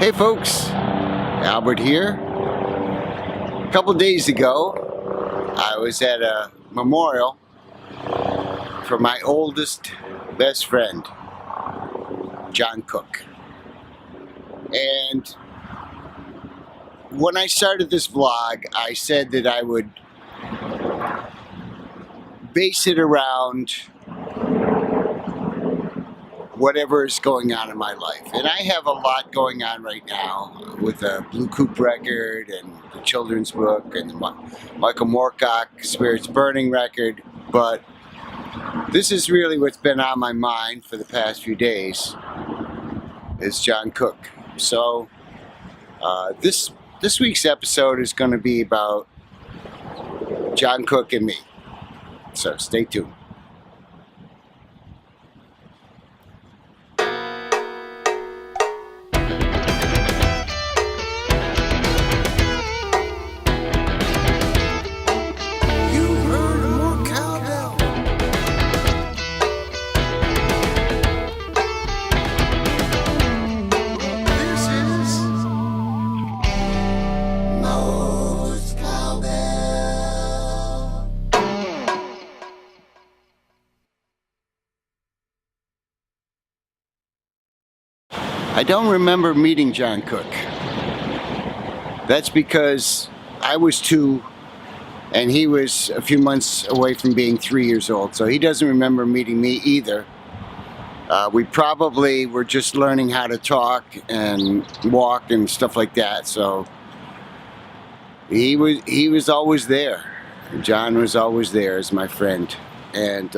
Hey folks, Albert here. A couple days ago, I was at a memorial for my oldest best friend, John Cook. And when I started this vlog, I said that I would base it around whatever is going on in my life. And I have a lot going on right now with the Blue Coupe record and the children's book and the Michael Moorcock Spirits Burning record. But this is really what's been on my mind for the past few days is John Cook. So this week's episode is going to be about John Cook and me. So stay tuned. I don't remember meeting John Cook. That's because I was 2 and he was a few months away from being 3 years old, so he doesn't remember meeting me either. We probably were just learning how to talk and walk and stuff like that, so he was always there. John was always there as my friend. And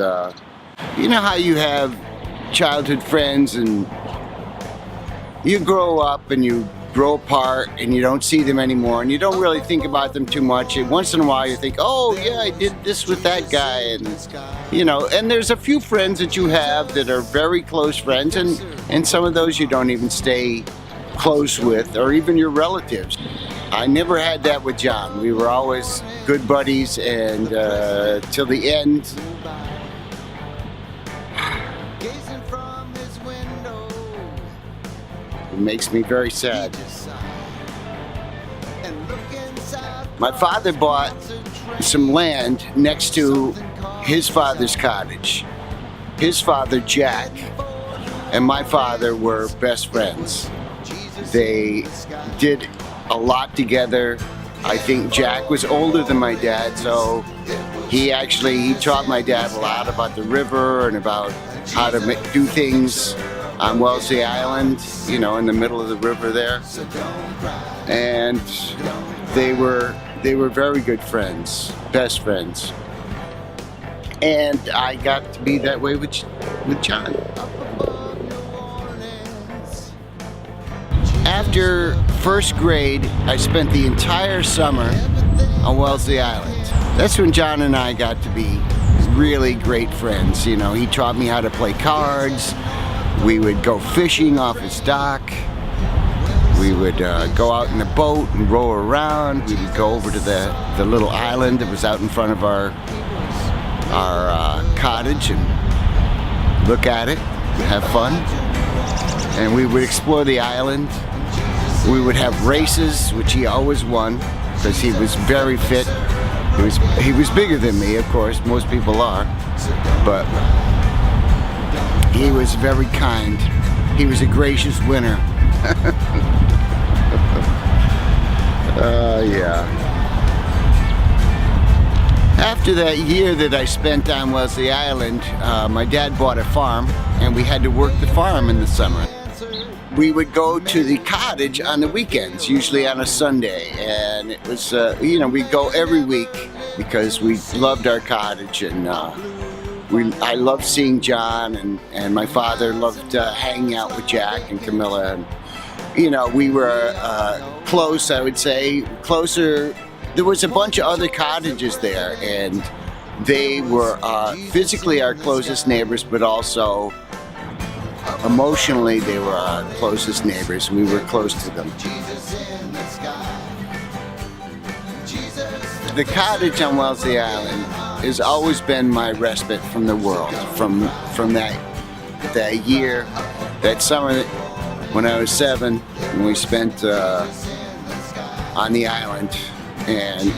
you know how you have childhood friends and you grow up and you grow apart and you don't see them anymore and you don't really think about them too much. And once in a while you think, oh yeah, I did this with that guy, and you know, and there's a few friends that you have that are very close friends, and some of those you don't even stay close with, or even your relatives. I never had that with John. We were always good buddies, and till the end. It makes me very sad. My father bought some land next to his father's cottage. His father, Jack, and my father were best friends. They did a lot together. I think Jack was older than my dad, so he taught my dad a lot about the river and about how to do things on Wellesley Island, you know, in the middle of the river there. And they were very good friends, best friends. And I got to be that way with John. After first grade, I spent the entire summer on Wellesley Island. That's when John and I got to be really great friends. You know, he taught me how to play cards. We would go fishing off his dock. We would go out in the boat and row around. We would go over to the little island that was out in front of our cottage and look at it, have fun. And we would explore the island. We would have races, which he always won because he was very fit. He was bigger than me, of course. Most people are, but he was very kind. He was a gracious winner. Yeah. After that year that I spent on Wellesley Island, my dad bought a farm and we had to work the farm in the summer. We would go to the cottage on the weekends, usually on a Sunday, and it was, you know, we'd go every week because we loved our cottage, and I loved seeing John, and my father loved hanging out with Jack and Camilla, and you know, we were close, I would say, closer. There was a bunch of other cottages there, and they were physically our closest neighbors, but also emotionally they were our closest neighbors. We were close to them. The cottage on Wellesley Island has always been my respite from the world, from that year, that summer when I was 7, and we spent on the island. And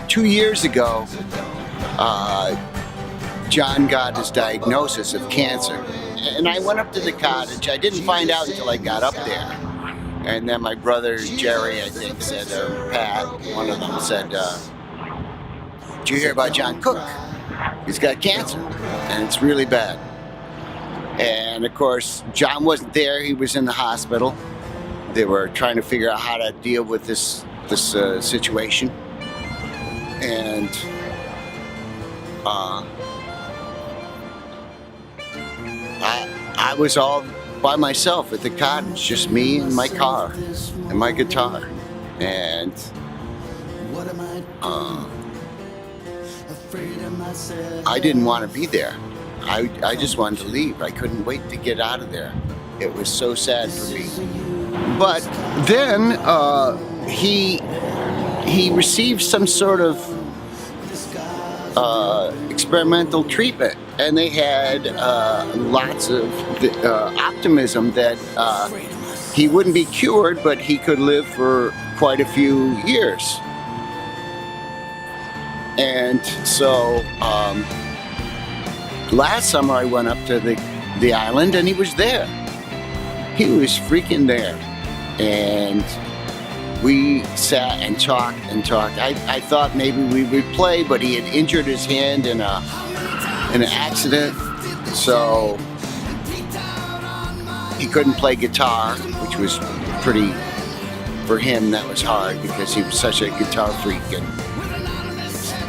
2 years ago, John got his diagnosis of cancer. And I went up to the cottage. I didn't find out until I got up there. And then my brother Jerry, I think, said, or Pat, one of them said, did you hear about John Cook? He's got cancer, and it's really bad. And of course, John wasn't there. He was in the hospital. They were trying to figure out how to deal with this situation. And I was all by myself at the cottage, just me and my car and my guitar. And I didn't want to be there. I just wanted to leave. I couldn't wait to get out of there. It was so sad for me. But then he received some sort of experimental treatment, and they had lots of optimism that he wouldn't be cured, but he could live for quite a few years. And so last summer I went up to the island, and he was there. He was freaking there. And we sat and talked and talked. I thought maybe we would play, but he had injured his hand in an accident, so he couldn't play guitar, which was pretty, for him that was hard because he was such a guitar freak,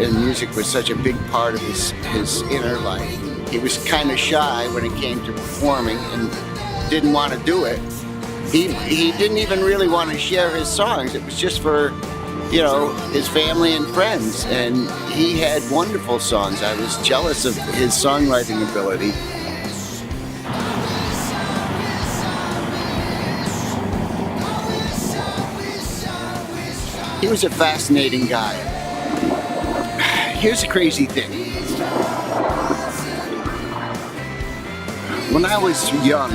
and music was such a big part of his inner life. He was kind of shy when it came to performing and didn't want to do it. He didn't even really want to share his songs. It was just for, his family and friends. And he had wonderful songs. I was jealous of his songwriting ability. He was a fascinating guy. Here's a crazy thing. When I was young,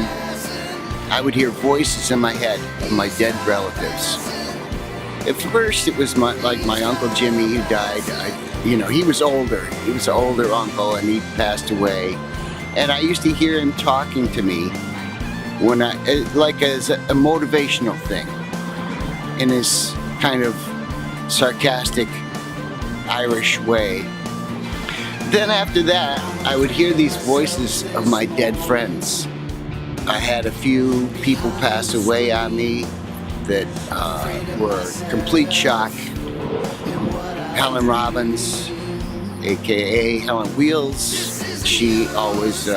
I would hear voices in my head of my dead relatives. At first, it was my Uncle Jimmy who died. He was older. He was an older uncle, and he passed away. And I used to hear him talking to me as a motivational thing, in his kind of sarcastic Irish way. Then after that, I would hear these voices of my dead friends. I had a few people pass away on me that were complete shock. Helen Robbins, aka Helen Wheels, she always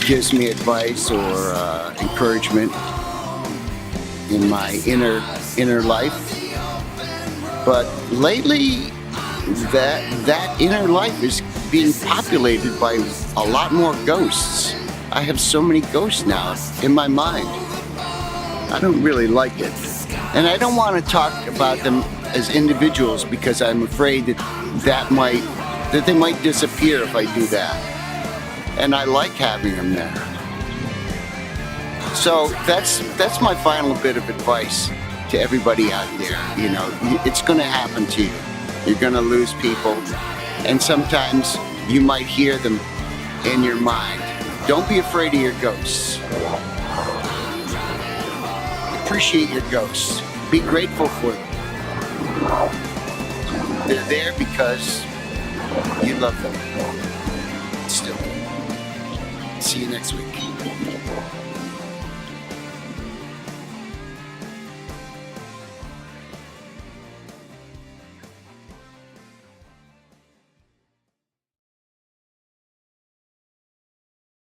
gives me advice or encouragement in my inner life. But lately, that inner life is being populated by a lot more ghosts. I have so many ghosts now in my mind. I don't really like it. And I don't want to talk about them as individuals because I'm afraid that they might disappear if I do that. And I like having them there. So that's my final bit of advice to everybody out there. It's going to happen to you. You're going to lose people. And sometimes you might hear them in your mind. Don't be afraid of your ghosts. Appreciate your ghosts. Be grateful for them. They're there because you love them. Still. See you next week.